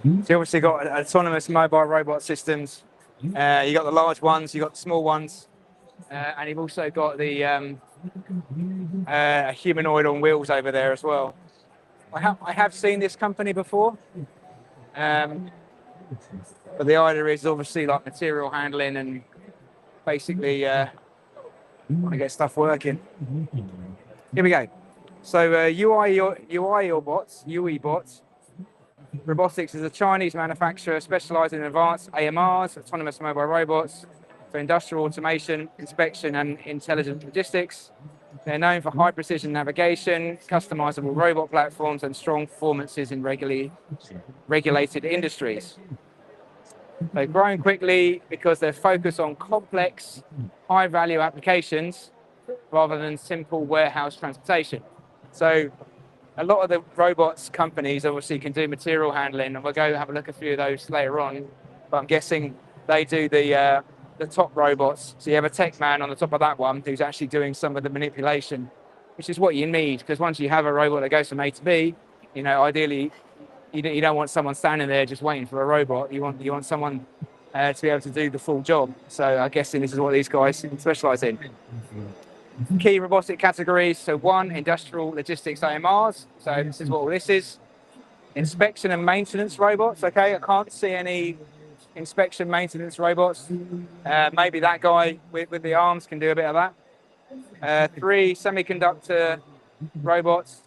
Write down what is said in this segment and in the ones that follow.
So you obviously got autonomous mobile robot systems. You got the large ones, you got the small ones, and you've also got the humanoid on wheels over there as well. I have seen this company before, but the idea is obviously like material handling and basically want to get stuff working. Here we go. So Youibot Robotics is a Chinese manufacturer specializing in advanced AMRs, autonomous mobile robots, for industrial automation, inspection, and intelligent logistics. They're known for high precision navigation, customizable robot platforms, and strong performances in regulated industries. They're growing quickly because they're focused on complex, high-value applications rather than simple warehouse transportation. So a lot of the robots companies obviously can do material handling, and we'll go have a look at a few of those later on. But I'm guessing they do the top robots. So you have a tech man on the top of that one who's actually doing some of the manipulation, which is what you need, because once you have a robot that goes from A to B, you know, ideally you don't want someone standing there just waiting for a robot. You want someone to be able to do the full job. So I'm guessing this is what these guys specialize in. Key robotic categories. So one, industrial logistics AMRs. So this is what all this is. Inspection and maintenance robots. Okay, I can't see any inspection maintenance robots. Maybe that guy with the arms can do a bit of that. Three, semiconductor robots.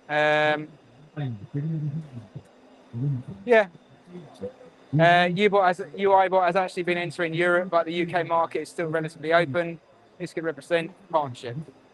Yeah. Youibot has actually been entering Europe, but the UK market is still relatively open. This could represent partnership.